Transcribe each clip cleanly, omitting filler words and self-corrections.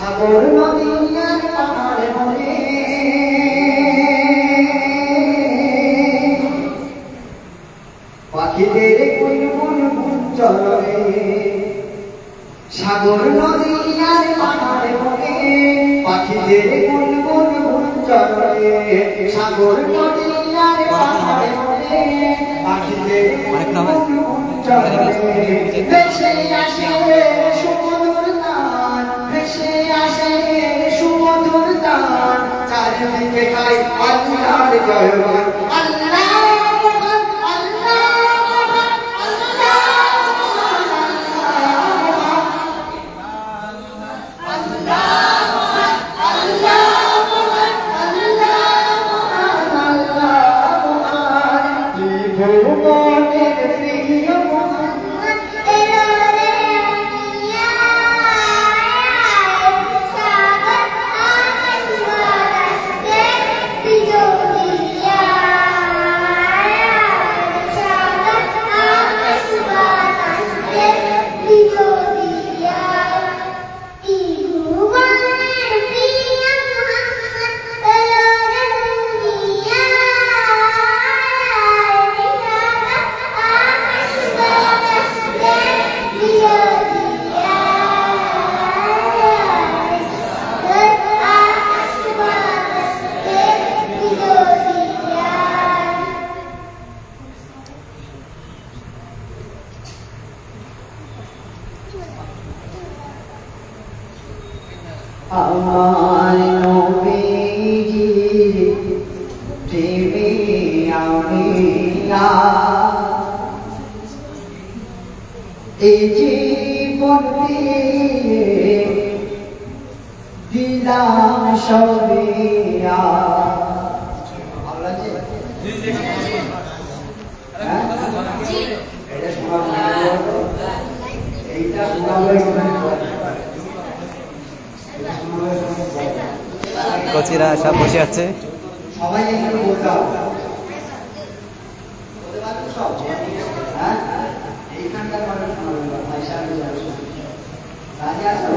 সাগর নদী আর পাহাড়ে বনে পাখিদের গুনগুন গুঞ্জরে সাগর নদী আর পাহাড়ে বনে পাখিদের গুনগুন গুঞ্জরে সাগর নদী আর পাহাড়ে বনে পাখিদের গুনগুন গুঞ্জরে ভেসে আসে সুমধুর গান ভেসে আসে সুমধুর গান চারিদিকে গায় আল্লাহর জয়গান আল্লাহ আমার নবীজির প্রেমে আমি এই জীবন দিলাম সবে এইটা কোচিরা সব বসে আছে সবাই এখানে বলতে হবে হ্যাঁ এইখানকার মানুষ রাজি আছো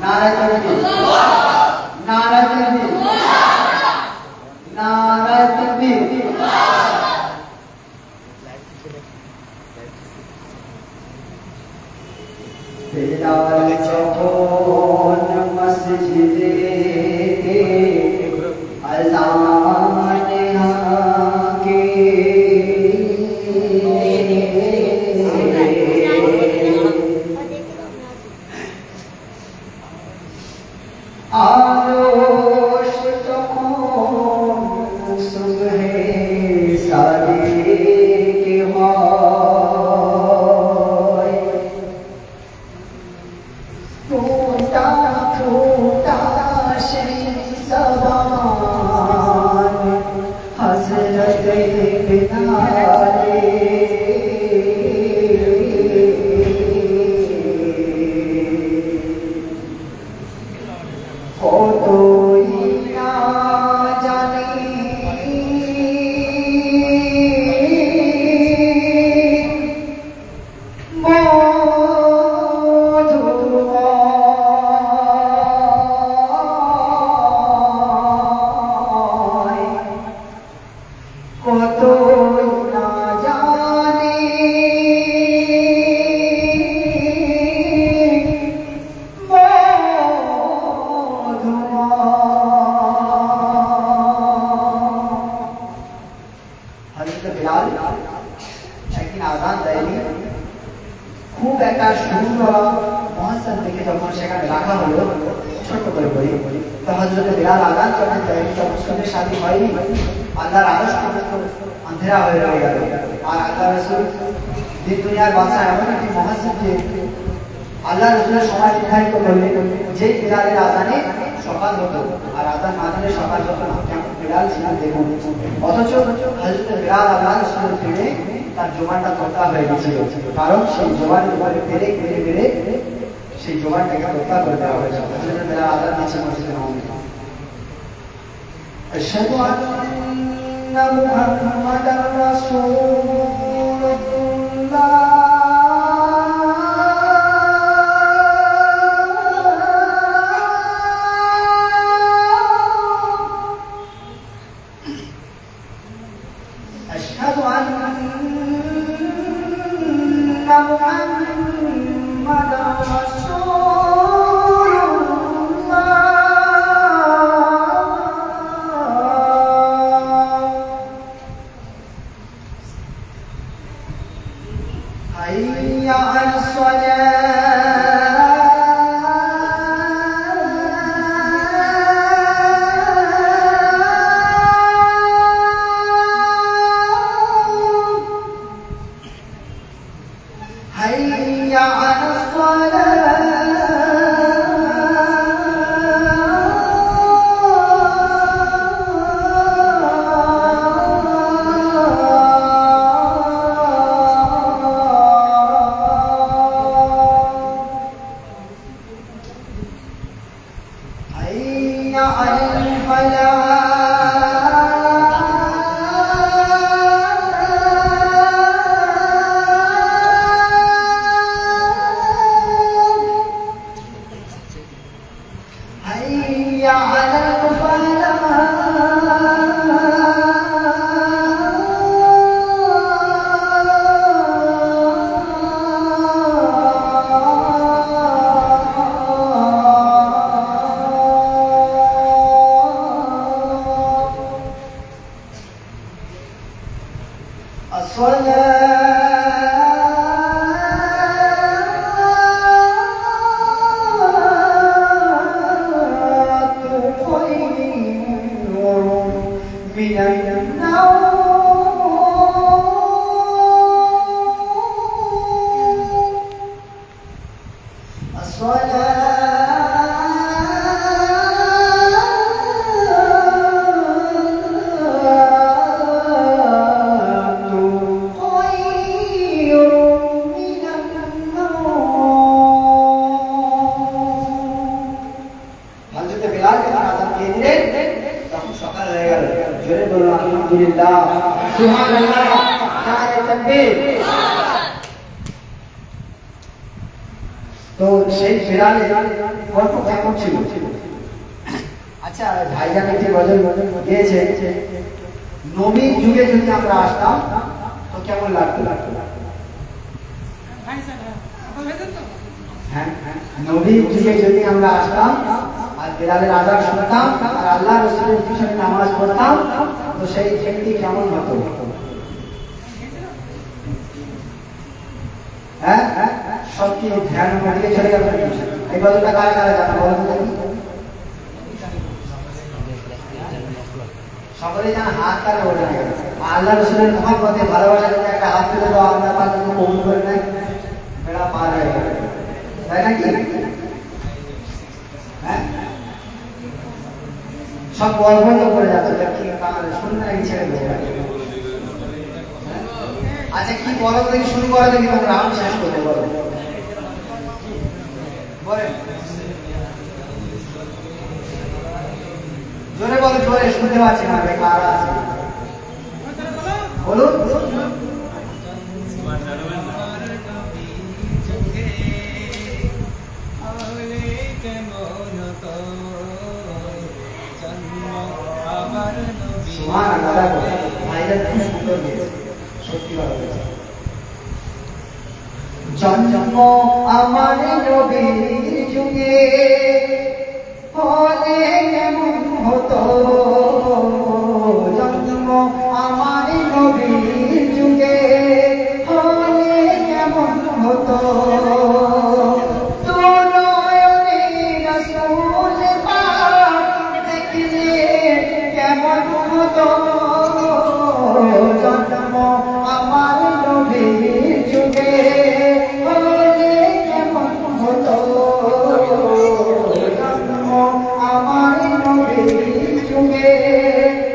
নারায় তকবীর নারায় তকবীর নারায় তকবীর বেলাল যখন মসজিদে আযানে হাকে আরশ যখন সুবহে সাদিক হয় टूटा टूटा श्री सवान हजरत बिलाले ओ तो ना जाने একদিন আজান দেয়নি খুব একটা সুন্দর মহাস্থান থেকে যখন সেখানে রাখা হলো ছোট্ট করে বলি তো হযরত বিলাল আজান যখন দেয়নি তখন মুসলিমের সাথী হয়নি আল্লাহর আরশ পর্যন্ত অন্ধেরা হয়ে রয়ে গেল আর আল্লাহ রাসূল দিন দুনিয়ার বাদশা এমন একটি মহাস্থান যে আল্লাহ রাসূলের সময় নির্ধারিত করলেন যে বিলালের আজানে সকাল হতো আর আজান না দিলে সকাল হতো না কেমন বিলাল ছিলেন দেখুন অথচ হযরত বিলাল আল্লাহ রাসূলের প্রেমে তার জোয়ানটা তোতা হয়ে গেছিল কারণ সেই জোয়ানের উপরে বেড়ে বেড়ে বেড়ে সেই জোয়ানটাকে হত্যা করে দেওয়া হয়েছে হযরত বিলাল আজান দিয়েছে মসজিদে নববী আশহাদু আন্না মুহাম্মাদার রাসূলুল্লাহ على الفلاح هيا على তো সেই বিড়ালে গল্প কেমন ছিল? আচ্ছা ভাইজান একটি গজল দিয়েছে, নবীর যুগে যদি আমরা আসতাম তো কেমন লাগতো? হ্যাঁ, নবীর যুগে যদি আমরা আসতাম আর বিড়ালের আজান শুনতাম আর আল্লাহ রাসূলের পিছনে নামাজ পড়তাম তো সেই ব্যক্তি কেমন হতো? হ্যাঁ, সব কি ধ্যান দিয়ে চলে গেল? এই গল্পটা কারা কারা জানা বলো তো? সকলেই জানা, হাত কারা ওঠে না। আল্লাহ রাসূলের মহব্বতে ভালোবাসা যদি একটা হাত তুলে দাও আল্লাহ পাক যদি কবুল করে নেয় বেড়া পার হয়ে যাবে, তাই নাকি? হ্যাঁ, সব গল্প করে যাচ্ছে শুনতে নাকি ছেড়ে দেবো। আচ্ছা কি বলো দেখি, শুরু করে দেখি তোমরা, আমি শেষ করতে বলো বলেন, জোরে বলো, জোরে শুনতে পাচ্ছি না কারা আছে বলুন। সুবহানাল্লাহ, ভাইরা খুব সুন্দর গেয়েছে, সত্যি ভালো গেছে। জন্ম আমার নবীর যুগে হলে কেমন হতো, জন্ম আমার নবীর যুগে হলে কেমন হতো, কেমন হতো, জন্ম আমার নবীর যুগে হলে কেমন হতো, জন্ম আমার নবীর যুগে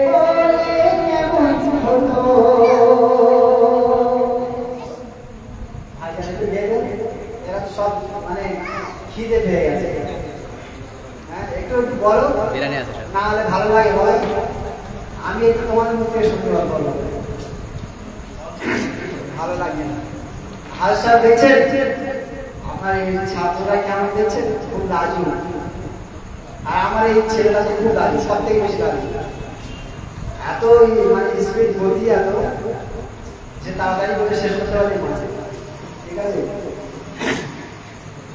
হলে কেমন হতো। এরা তো সব মানে খিদে পেয়ে গেছে, একটু একটু বলো না হলে ভালো লাগে বলো। আমি একটু তোমাদের মুখে শুনতে পারবো, ভালো লাগে না। আর স্যার দেখছেন আমার এই ছাত্ররা কেমন দেখছেন, খুব লাজু, আর আমার এই ছেলেটা তো খুব লাজু, সব থেকে বেশি লাজু, এত মানে স্পিড গতি এত যে তাড়াতাড়ি করে শেষ করতে পারবে। ঠিক আছে,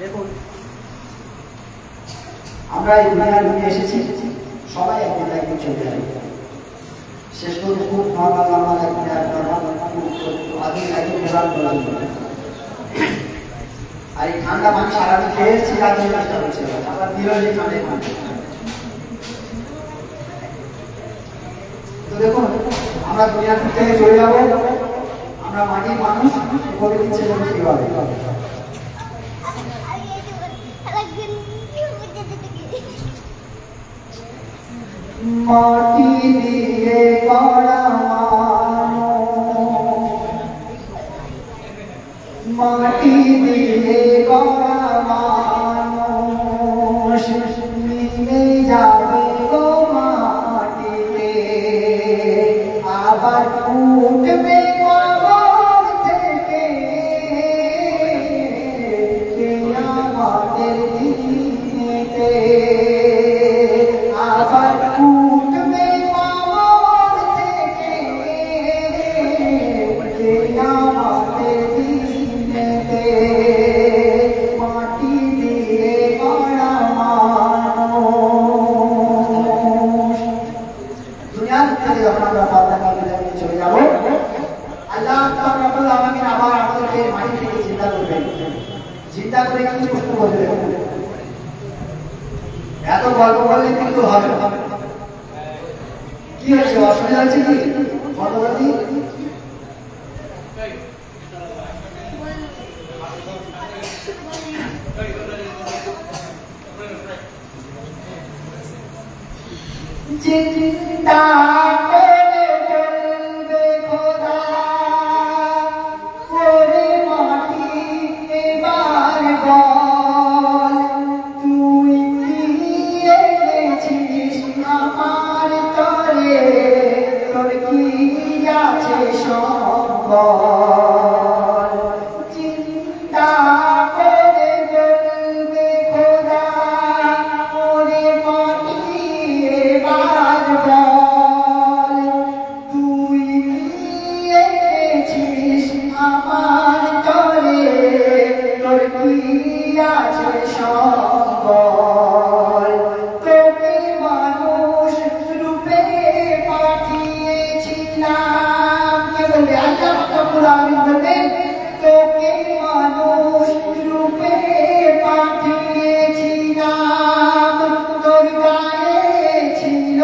দেখুন আমরা এই দুনিয়ার মধ্যে এসেছি, সবাই একদিন একদিন চলে যাবে, শেষ করতে খুব নর্মাল একদিন আর এই ঠান্ডা পানি সারাদিন খেয়েছি, আবার বিরোধী ঠান্ডা পানি। তো দেখুন আমরা দুনিয়া থেকে চলে যাবো, আমরা মাটির মানুষ করে দিচ্ছে কিভাবে। মাটি দিয়ে গড়া মাটি দিয়ে গড়া মানুষ মিলে যাবে আবার উঠবে কবর থেকে আমাদের দিনেতে মাটি দিয়ে গড়া মানুষ। দুনিয়ার থেকে যখন আমরা পাল্টা কাবিলা নিয়ে চলে যাবো, আল্লাহ রাব্বুল আলামিন আবার আমাদেরকে মাটি থেকে চিন্তা করবেন। চিন্তা করে কি প্রশ্ন করবে? এত গল্প বললে কিন্তু হবে না। কি হয়েছে, অসুবিধা হচ্ছে কি? পরবর্তী চিন্তা করে বলবে খোদা, ওরে মাটি এবার বল, তুই কি এনেছিস আমার তরে, তোর কি আছে সম্বল। চিন্তা করে বলবে খোদা, ওরে মাটি এবার বল, তুই কি এনেছিস আমার তরে, তোর কি আছে সম্বল। তোকে মানুষ রূপে পাঠিয়েছিলাম, কে বলবে? আল্লাহ রাব্বুল আলামিন বলবেন, তোকে মানুষ রূপে পাঠিয়েছিলাম, তোর গায়ে ছিল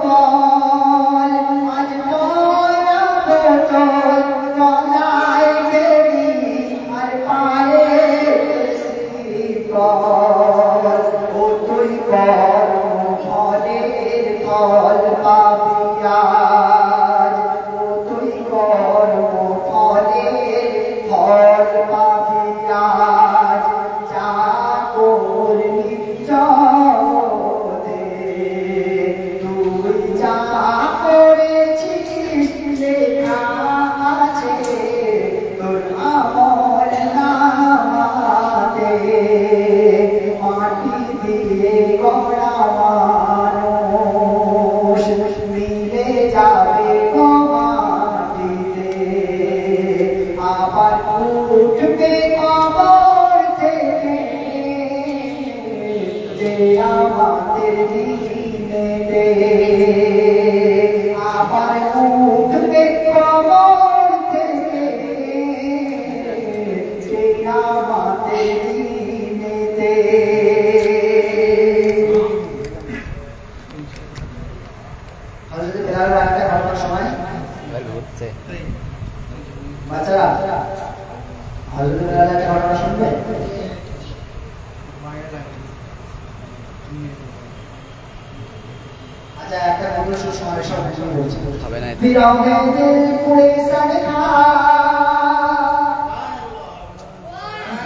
বল, আজ পরাবো তোর গলায় বেড়ি আর পায়ে শ্রীফল। ও তুই কর্ম ফলের ফল পাবি আজ, ও তুই কর্ম ফলের ফল পাবি আজ, যা করবি জগতে, তুই যা করেছিস লেখা আছে তোর আমল নামাতে। মাটি দিয়ে গড়া মানুষ মিলে যাবে গো মাটিতে, আবার উঠবে কবর থেকে যে আমাদের দিনেতে, আবার উঠবে কবর থেকে যে আমাদের দিনেতে। হযরত বেলাল রাতে ঘটনার সময় ঘুরছে বাচ্চারা হযরত বেলালের ঘটনা শুনবে? আচ্ছা, একটা নতুন সুসমাবেশ বলছি। হবে না। বিরহে দিল পুড়ে সড়খা,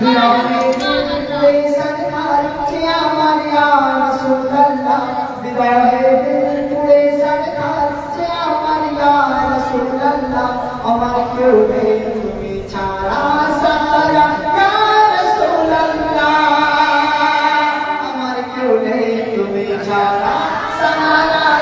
বিরহে দিল পুড়ে সড়খা, যে আমার ইয়া রাসূলুল্লাহ, বিরহে দিল পুড়ে সড়খা, যে আমার ইয়া রাসূলুল্লাহ, আমার কেউ নেই তুমি ছাড়া সারা ইয়া রাসূলুল্লাহ, আমার কেউ নেই তুমি ছাড়া সারা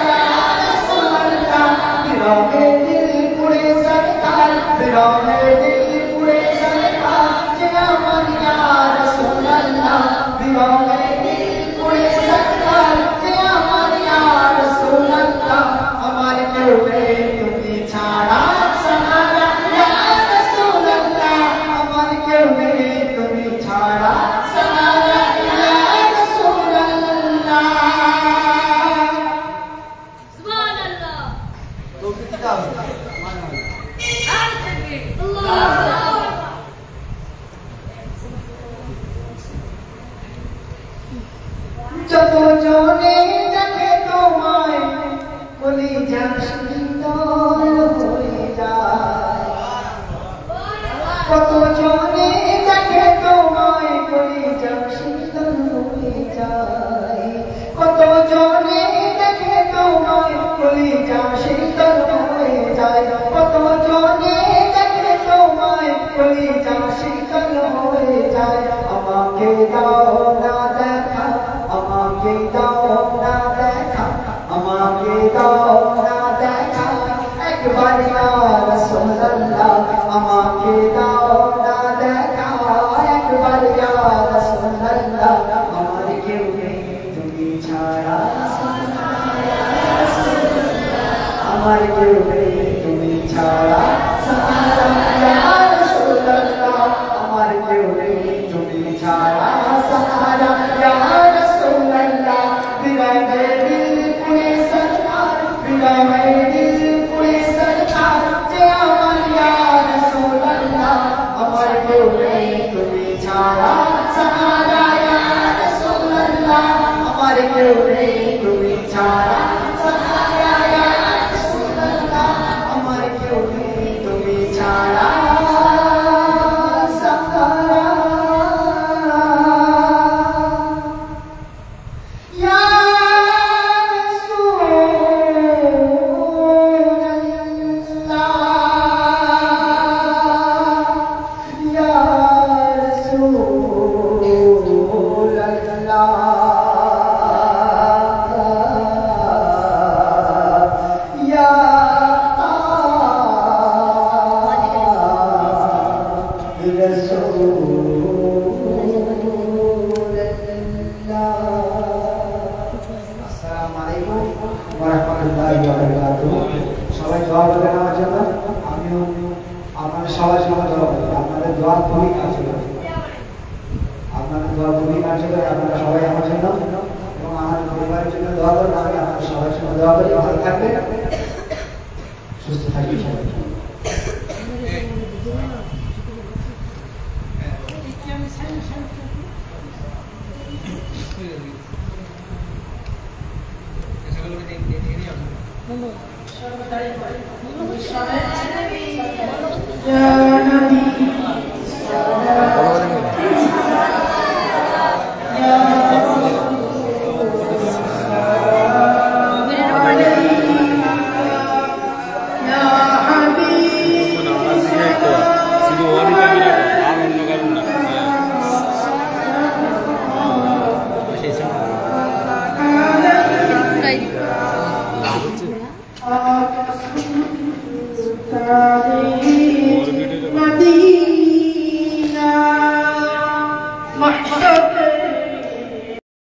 ইয়া রাসূলুল্লাহ। বিরহে দিল পুড়ে সরকার, বিরহে দিল পুড়ে সরকার, যে আমার ইয়া রাসূলুল্লাহ, বিরহে দিল পুড়ে সরকার, যে আমার ইয়া রাসূলুল্লাহ, আমার কেউ নেই তুমি ছাড়া সারা ইয়া রাসূলুল্লাহ, আমার কেউ নেই তুমি ছাড়া সারা ইয়া রাসূলুল্লাহ। সুবহানাল্লাহ। যত জনে দেখে তোমায় কলিজা শীতল হয়ে যায়, কত জনে দেখে তোমায় কলিজা শীতল হয়ে যায়, কত জনে দেখে তোমায় কলিজা শীতল হয়ে যায়, কত জনে দেখে তোমায় কলিজা শীতল হয়ে যায়। আমাকে দাও না দেখা, আমার কেউ নেই তুমি ছাড়া সাহারা ইয়া রাসূলুল্লাহ আমার কেউ নেই তুমি ছাড়া সাহারা ইয়া রাসূলুল্লাহ বিদায় দিল পুরে সরকার বিদায় দিল পুরে সরকার যে আমার ইয়া রাসূলুল্লাহ আমার কেউ নেই তুমি ছাড়া সাহারা ইয়া রাসূলুল্লাহ আমার কেউ নেই তুমি ছাড়া সাহারা ইয়া রাসূলুল্লাহ আমার কেউ নেই তুমি ছাড়া সাহারা ইয়া সবাই দোয়া করবেন আমার জন্য আমিও আপনাদের সবার জন্য দোয়া করি আপনাদের দোয়া খুবই কার্যকর আপনাদের দোয়া খুবই কার্যকর আপনারা সবাই আমার জন্য এবং আমার পরিবারের জন্য দোয়া করবেন আমি আপনাদের সবার জন্য দোয়া করি ভালো থাকবেন সুস্থ থাকবেন সবাই Thank you.